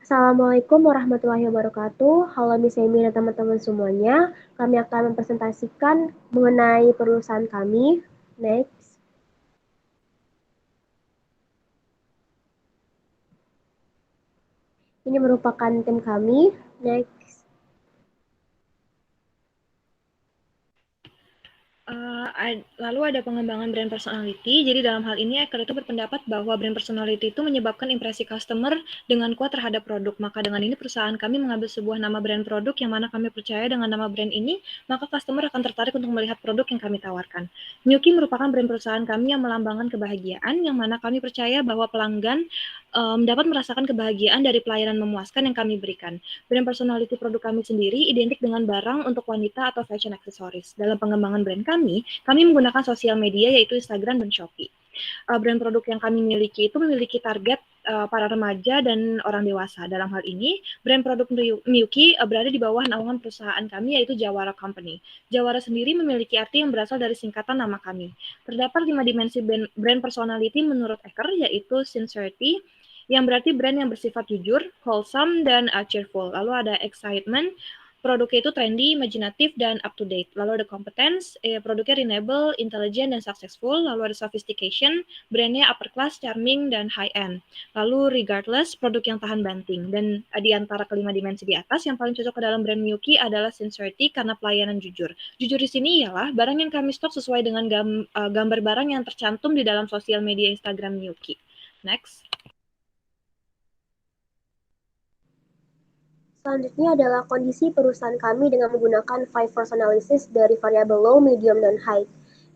Assalamualaikum warahmatullahi wabarakatuh. Halo Miss Emi dan teman-teman semuanya. Kami akan mempresentasikan mengenai perusahaan kami. Next. Ini merupakan tim kami. Next. Lalu ada pengembangan brand personality. Jadi dalam hal ini Eker itu berpendapat bahwa brand personality itu menyebabkan impresi customer dengan kuat terhadap produk. Maka dengan ini perusahaan kami mengambil sebuah nama brand produk yang mana kami percaya dengan nama brand ini, maka customer akan tertarik untuk melihat produk yang kami tawarkan. Nyuki merupakan brand perusahaan kami yang melambangkan kebahagiaan, yang mana kami percaya bahwa pelanggan dapat merasakan kebahagiaan dari pelayanan memuaskan yang kami berikan. Brand personality produk kami sendiri identik dengan barang untuk wanita atau fashion accessories. Dalam pengembangan brand kami menggunakan sosial media yaitu Instagram dan Shopee. Brand produk yang kami miliki itu memiliki target para remaja dan orang dewasa. Dalam hal ini, brand produk Miyuki berada di bawah naungan perusahaan kami yaitu Jawara Company. Jawara sendiri memiliki arti yang berasal dari singkatan nama kami. Terdapat 5 dimensi brand personality menurut Eker, yaitu sincerity, yang berarti brand yang bersifat jujur, wholesome, dan cheerful. Lalu ada excitement, produknya itu trendy, imajinatif, dan up to date. Lalu ada competence, produknya renewable, intelligent, dan successful. Lalu ada sophistication, brandnya upper class, charming, dan high end. Lalu regardless, produk yang tahan banting. Dan di antara kelima dimensi di atas, yang paling cocok ke dalam brand Miyuki adalah sincerity karena pelayanan jujur. Jujur di sini ialah barang yang kami stok sesuai dengan gambar barang yang tercantum di dalam sosial media Instagram Miyuki. Next. Selanjutnya adalah kondisi perusahaan kami dengan menggunakan 5 force analysis dari variabel low, medium, dan high.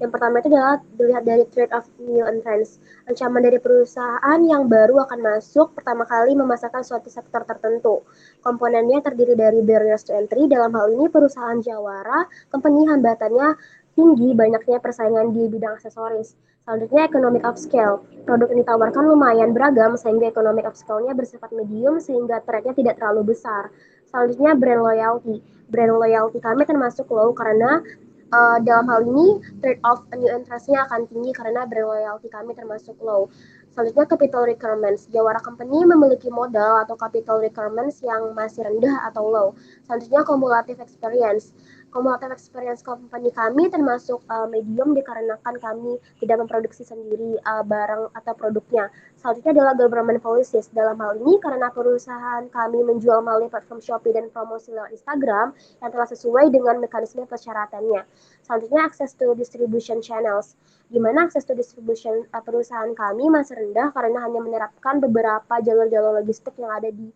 Yang pertama itu adalah dilihat dari threat of new entrants. Ancaman dari perusahaan yang baru akan masuk pertama kali memasarkan suatu sektor tertentu. Komponennya terdiri dari barriers to entry, dalam hal ini perusahaan Jawara, company hambatannya tinggi banyaknya persaingan di bidang aksesoris. Selanjutnya economic upscale. Produk yang ditawarkan lumayan beragam sehingga economic upscale-nya bersifat medium sehingga threat-nya tidak terlalu besar. Selanjutnya brand loyalty. Brand loyalty kami termasuk low karena dalam hal ini trade off new entrance-nya akan tinggi karena brand loyalty kami termasuk low. Selanjutnya capital requirements. Jawara Company memiliki modal atau capital requirements yang masih rendah atau low. Selanjutnya cumulative experience. Cumulative experience company kami termasuk medium dikarenakan kami tidak memproduksi sendiri barang atau produknya. Selanjutnya adalah government policies. Dalam hal ini karena perusahaan kami menjual melalui platform Shopee dan promosi lewat Instagram yang telah sesuai dengan mekanisme persyaratannya. Selanjutnya access to distribution channels, di mana akses to distribution perusahaan kami masih rendah karena hanya menerapkan beberapa jalur-jalur logistik yang ada di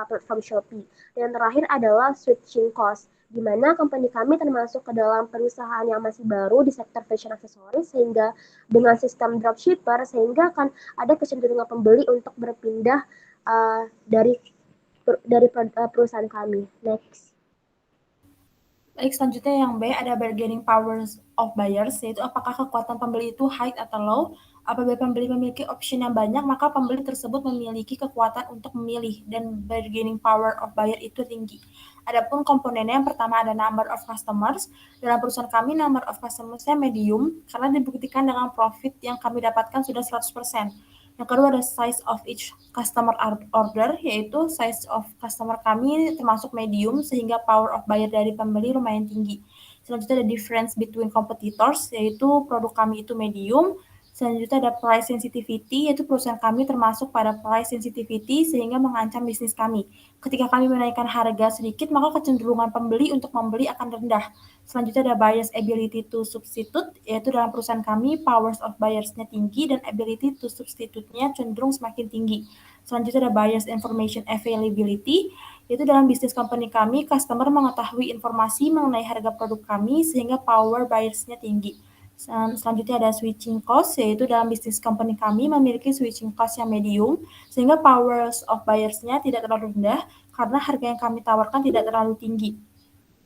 platform Shopee. Dan terakhir adalah switching cost, di mana company kami termasuk ke dalam perusahaan yang masih baru di sektor fashion aksesoris sehingga dengan sistem dropshipper sehingga akan ada kecenderungan pembeli untuk berpindah dari perusahaan kami. Next. Baik, selanjutnya yang B ada bargaining powers of buyers, yaitu apakah kekuatan pembeli itu high atau low. Apabila pembeli memiliki option yang banyak, maka pembeli tersebut memiliki kekuatan untuk memilih dan bargaining power of buyer itu tinggi. Adapun komponennya yang pertama ada number of customers. Dalam perusahaan kami number of customersnya medium karena dibuktikan dengan profit yang kami dapatkan sudah 100%. Yang kedua ada size of each customer order, yaitu size of customer kami termasuk medium sehingga power of buyer dari pembeli lumayan tinggi. Selanjutnya ada difference between competitors, yaitu produk kami itu medium. Selanjutnya ada price sensitivity, yaitu perusahaan kami termasuk pada price sensitivity sehingga mengancam bisnis kami. Ketika kami menaikkan harga sedikit, maka kecenderungan pembeli untuk membeli akan rendah. Selanjutnya ada buyers ability to substitute, yaitu dalam perusahaan kami powers of buyers-nya tinggi dan ability to substitute-nya cenderung semakin tinggi. Selanjutnya ada buyers information availability, yaitu dalam bisnis company kami, customer mengetahui informasi mengenai harga produk kami sehingga power buyers-nya tinggi. Selanjutnya ada switching cost, yaitu dalam bisnis company kami memiliki switching cost yang medium, sehingga powers of buyers-nya tidak terlalu rendah karena harga yang kami tawarkan tidak terlalu tinggi.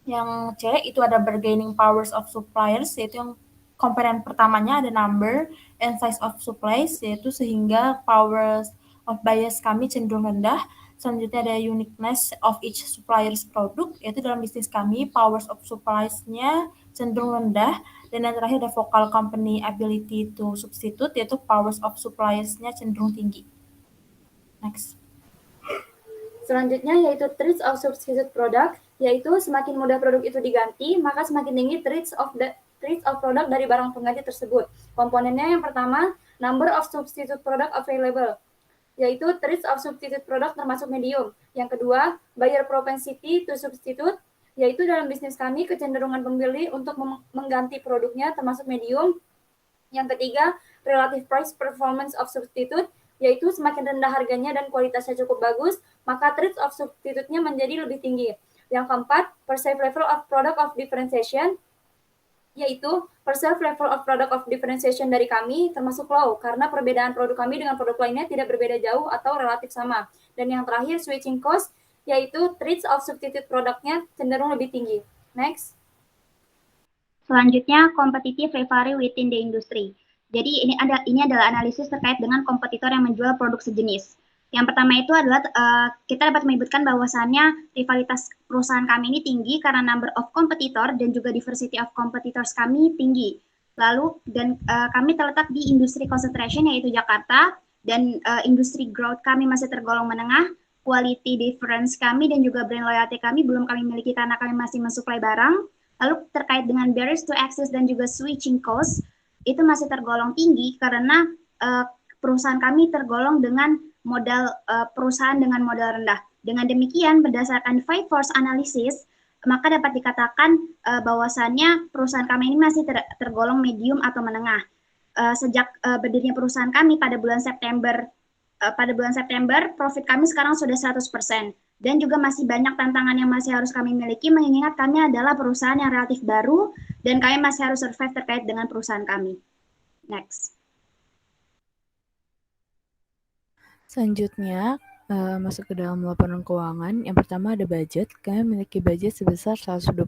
Yang C itu ada bargaining powers of suppliers, yaitu yang komponen pertamanya ada number and size of supplies, yaitu sehingga powers of buyers kami cenderung rendah. Selanjutnya ada uniqueness of each supplier's product, yaitu dalam bisnis kami powers of supplies-nya cenderung rendah. Dan yang terakhir ada vocal company ability to substitute, yaitu powers of suppliers-nya cenderung tinggi. Next. Selanjutnya yaitu threats of substitute product, yaitu semakin mudah produk itu diganti, maka semakin tinggi threats of product dari barang pengganti tersebut. Komponennya yang pertama, number of substitute product available, yaitu threats of substitute product termasuk medium. Yang kedua, buyer propensity to substitute, yaitu dalam bisnis kami kecenderungan pembeli untuk mengganti produknya termasuk medium. Yang ketiga, relative price performance of substitute, yaitu semakin rendah harganya dan kualitasnya cukup bagus, maka threats of substitute-nya menjadi lebih tinggi. Yang keempat, perceived level of product of differentiation, yaitu perceived level of product of differentiation dari kami termasuk low, karena perbedaan produk kami dengan produk lainnya tidak berbeda jauh atau relatif sama. Dan yang terakhir, switching cost, yaitu threats of substitute produknya cenderung lebih tinggi. Next. Selanjutnya, competitive rivalry within the industry. Jadi ini adalah analisis terkait dengan kompetitor yang menjual produk sejenis. Yang pertama itu adalah kita dapat menyebutkan bahwasannya rivalitas perusahaan kami ini tinggi karena number of competitor dan juga diversity of competitors kami tinggi. Lalu kami terletak di industri concentration yaitu Jakarta, dan industri growth kami masih tergolong menengah. Quality difference kami dan juga brand loyalty kami belum kami miliki karena kami masih mensuplai barang. Lalu terkait dengan barriers to access dan juga switching cost, itu masih tergolong tinggi karena perusahaan kami tergolong dengan modal perusahaan dengan modal rendah. Dengan demikian, berdasarkan Five Force Analysis, maka dapat dikatakan bahwasannya perusahaan kami ini masih tergolong medium atau menengah. Sejak berdirinya perusahaan kami pada bulan September, profit kami sekarang sudah 100%. Dan juga masih banyak tantangan yang masih harus kami miliki, mengingat kami adalah perusahaan yang relatif baru, dan kami masih harus survive terkait dengan perusahaan kami. Next. Selanjutnya, masuk ke dalam laporan keuangan. Yang pertama ada budget. Kami memiliki budget sebesar 120.000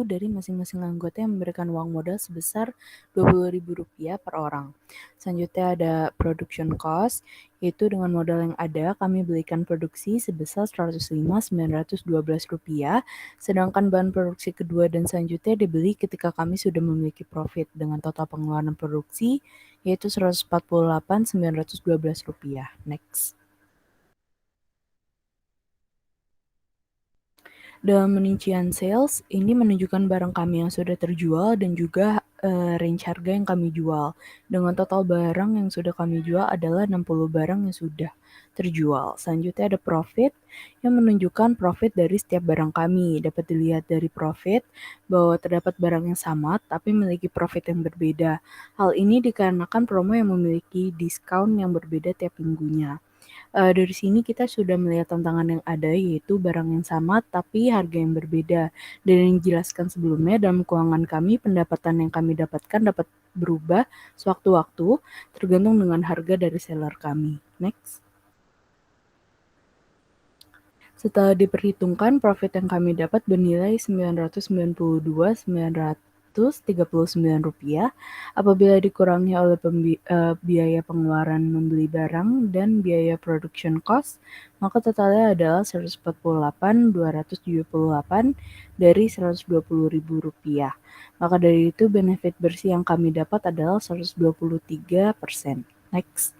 dari masing-masing anggota yang memberikan uang modal sebesar Rp20.000 per orang. Selanjutnya ada production cost, yaitu dengan modal yang ada kami belikan produksi sebesar Rp105.912, sedangkan bahan produksi kedua dan selanjutnya dibeli ketika kami sudah memiliki profit dengan total pengeluaran produksi yaitu Rp148.912. Next. Dalam rincian sales, ini menunjukkan barang kami yang sudah terjual dan juga range harga yang kami jual. Dengan total barang yang sudah kami jual adalah 60 barang yang sudah terjual. Selanjutnya ada profit yang menunjukkan profit dari setiap barang kami. Dapat dilihat dari profit bahwa terdapat barang yang sama tapi memiliki profit yang berbeda. Hal ini dikarenakan promo yang memiliki diskon yang berbeda tiap minggunya. Dari sini kita sudah melihat tantangan yang ada, yaitu barang yang sama tapi harga yang berbeda. Dan yang dijelaskan sebelumnya, dalam keuangan kami, pendapatan yang kami dapatkan dapat berubah sewaktu-waktu tergantung dengan harga dari seller kami. Next. Setelah diperhitungkan, profit yang kami dapat bernilai Rp992.939. Apabila dikurangi oleh biaya pengeluaran membeli barang dan biaya production cost, maka totalnya adalah Rp148.278 dari Rp120.000. Maka dari itu benefit bersih yang kami dapat adalah 123%. Next.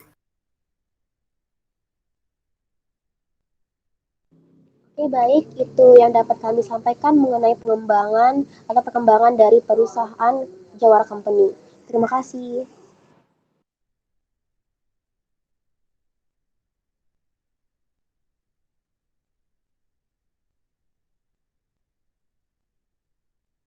Oke, baik. Itu yang dapat kami sampaikan mengenai pengembangan atau perkembangan dari perusahaan Jawara Company. Terima kasih.